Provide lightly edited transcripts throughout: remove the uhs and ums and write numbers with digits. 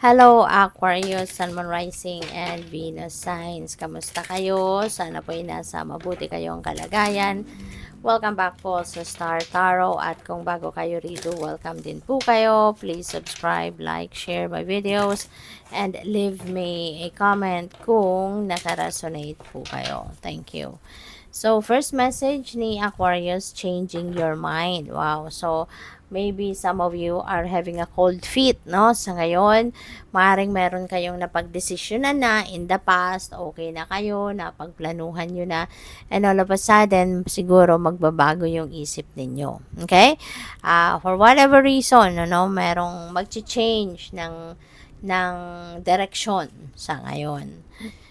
Hello, Aquarius, Sun, Moon, Rising, and Venus signs. Kamusta kayo? Sana po ay nasa mabuti kayong kalagayan. Welcome back po sa Star Tarot at kung bago kayo rito, welcome din po kayo. Please subscribe, like, share my videos, and leave me a comment kung nakaresonate po kayo. Thank you. So, first message ni Aquarius, changing your mind. Wow. So, maybe some of you are having a cold feet, no? Sa ngayon, maaaring meron kayong napagdesisyonan na in the past, okay na kayo, napagplanuhan nyo na, and all of a sudden, siguro magbabago yung isip ninyo. Okay? For whatever reason, ano, merong mag-change ng direction sa ngayon.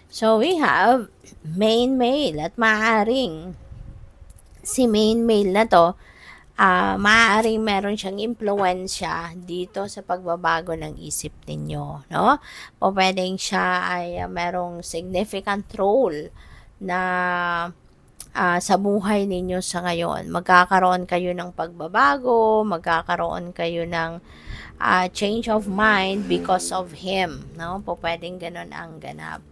So, we have main male at maaaring si main male na to, maaaring meron siyang impluensya dito sa pagbabago ng isip ninyo, no? O pwedeng siya ay merong significant role na sa buhay ninyo sa ngayon. Magkakaroon kayo ng pagbabago, magkakaroon kayo ng change of mind because of him, no? Po pwedeng ganun ang ganap.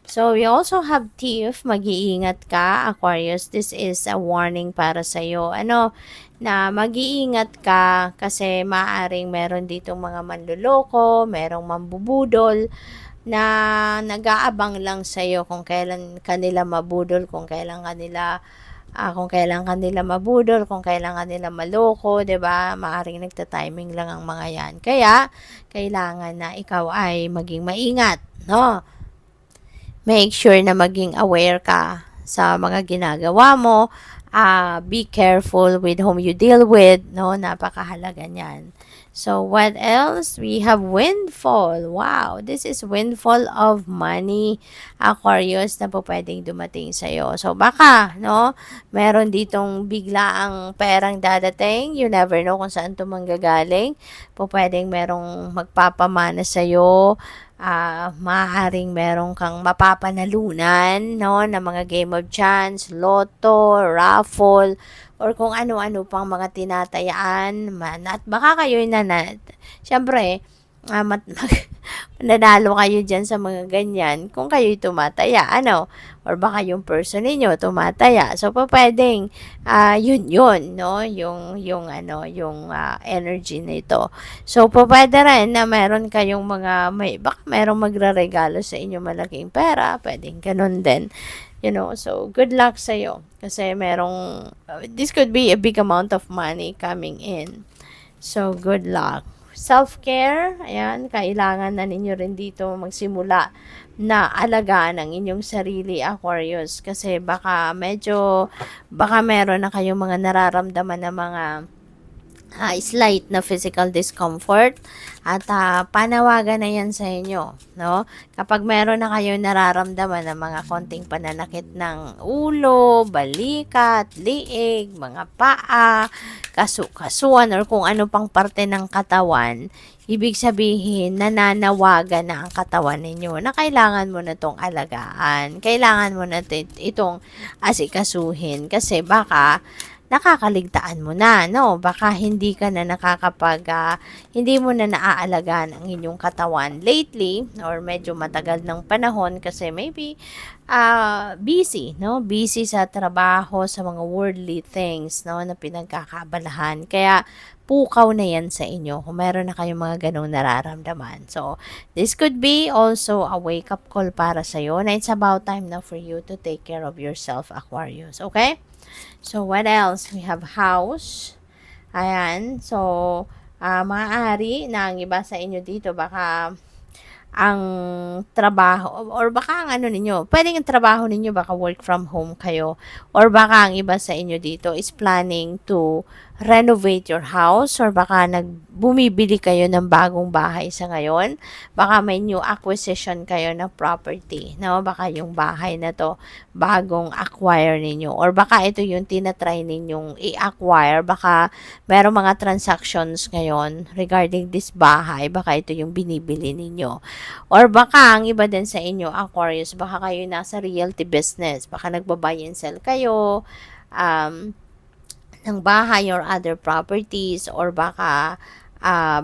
So, we also have thief. Mag-iingat ka, Aquarius. This is a warning para sa'yo. Ano, na mag-iingat ka kasi maaring meron ditong mga manluloko, merong mambubudol na nag-aabang lang sa'yo kung kailan kanila mabudol, kung kailan kanila mabudol, kung kailan kanila maloko, 'di ba? Maaring nagta-timing lang ang mga 'yan. Kaya kailangan na ikaw ay maging maingat, no? Make sure na maging aware ka sa mga ginagawa mo. Be careful with whom you deal with, no? Napakahalaga niyan. So, what else? We have windfall. Wow, this is windfall of money, Aquarius, na po pwedeng dumating sa'yo. So, baka, no? Meron ditong biglaang perang dadating. You never know kung saan ito manggagaling. Po pwedeng merong magpapamana sa'yo. Maaaring meron kang mapapanalunan, no, na mga game of chance, lotto, raffle, or kung ano-ano pang mga tinatayaan man. At baka kayo syempre, nanalo kayo dyan sa mga ganyan kung kayo'y tumataya, ano, or baka yung person ninyo tumataya. So, pwedeng, yun, no, yung energy nito. So, pwede rin na meron kayong baka merong magre-regalo sa inyo malaking pera, pwedeng ganun din. You know, so good luck sa'yo. Kasi this could be a big amount of money coming in. So, good luck. Self-care, ayan, kailangan na ninyo rin dito magsimula na alagaan ang inyong sarili, Aquarius. Kasi baka meron na kayong mga nararamdaman na mga slight na physical discomfort at panawagan na yan sa inyo, no? Kapag meron na kayo nararamdaman ng mga konting pananakit ng ulo, balikat, liig, mga paa, kasuan or kung ano pang parte ng katawan, ibig sabihin nananawagan na ang katawan ninyo na kailangan mo na itong alagaan, kailangan mo na itong asikasuhin kasi baka nakakaligtaan mo na, no? Baka hindi ka na hindi mo na naaalagaan ang inyong katawan lately or medyo matagal ng panahon kasi maybe busy, no? Busy sa trabaho, sa mga worldly things, no? Na pinagkakabalahan. Kaya pukaw na yan sa inyo kung meron na kayong mga ganong nararamdaman. So, this could be also a wake-up call para sa'yo na it's about time now for you to take care of yourself, Aquarius. Okay? So, what else? We have house. Ayan. So, maaari na ang iba sa inyo dito, baka ang trabaho, or baka ang ano ninyo, pwedeng ang trabaho ninyo, baka work from home kayo, or baka ang iba sa inyo dito is planning to renovate your house, or baka bumibili kayo ng bagong bahay sa ngayon, baka may new acquisition kayo ng property, no? Baka yung bahay na to bagong acquire ninyo, or baka ito yung tinatry ninyong i-acquire, baka merong mga transactions ngayon regarding this bahay, baka ito yung binibili ninyo. Or baka ang iba din sa inyo, Aquarius, baka kayo nasa realty business, baka nagbabuy and sell kayo, ng bahay or other properties, or baka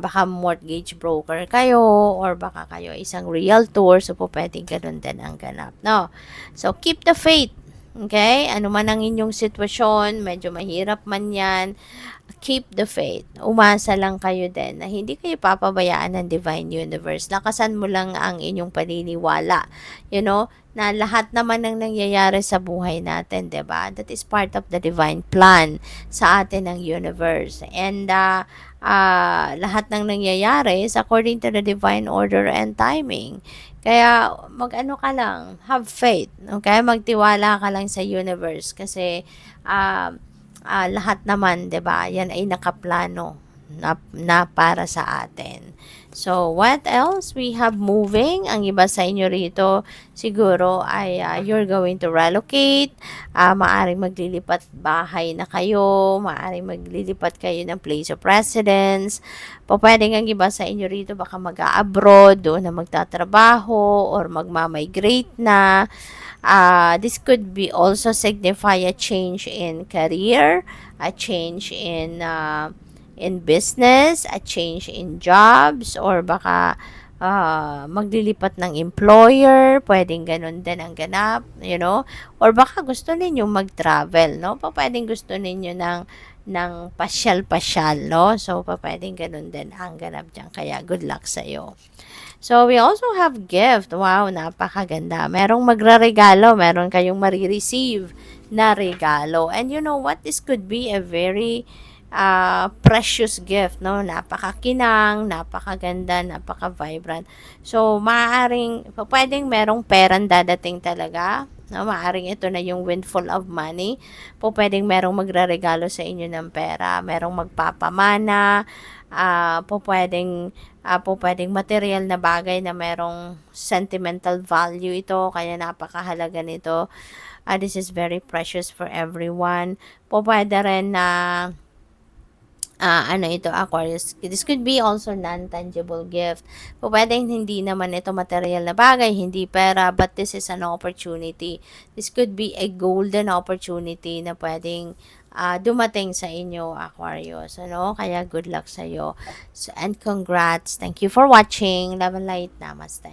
baka mortgage broker kayo or baka kayo isang realtor, so po pwedeng ganun din ang ganap, no? So, keep the faith. Okay? Ano man ang inyong sitwasyon, medyo mahirap man yan, keep the faith. Umasa lang kayo din na hindi kayo papabayaan ng Divine Universe. Lakasan mo lang ang inyong paniniwala. You know, na lahat naman ng nangyayari sa buhay natin, 'di ba? That is part of the divine plan sa atin ng universe. And lahat ng nangyayari is according to the divine order and timing. Kaya mag-ano ka lang, have faith, okay? Magtiwala ka lang sa universe kasi lahat naman, 'di ba? Yan ay nakaplano na para sa atin. So, what else we have moving? Ang iba sa inyo rito siguro ay you're going to relocate, maaring maglilipat bahay na kayo, maaring maglilipat kayo ng place of residence. Pwedeng ang iba sa inyo rito baka mag-abroad, doon na magtatrabaho or magma-migrate na. This could be also signify a change in career, a change in business, a change in jobs, or baka maglilipat ng employer, pwedeng ganun din ang ganap, you know, or baka gusto ninyo mag-travel, no? Pwedeng gusto ninyo ng pasyal-pasyal, no? So, pwedeng ganun din ang ganap dyan. Kaya, good luck sa'yo. So, we also have gift. Wow, napakaganda. Merong magraregalo. Meron kayong marireceive na regalo. And you know what? This could be a very precious gift, no? Napakakinang, napakaganda, napaka-vibrant. So, pwedeng merong perang dadating talaga. No, maaring ito na yung windfall of money. Pwedeng merong magraregalo sa inyo ng pera. Merong magpapamana. Pwedeng material na bagay na merong sentimental value ito. Kaya napakahalaga nito. This is very precious for everyone. Pwede rin na ito, Aquarius. This could be also non-tangible gift. Pwedeng hindi naman ito material na bagay, hindi pera, but this is an opportunity. This could be a golden opportunity na pwedeng dumating sa inyo, Aquarius. Kaya good luck sa'yo. And congrats. Thank you for watching. Love and light. Namaste.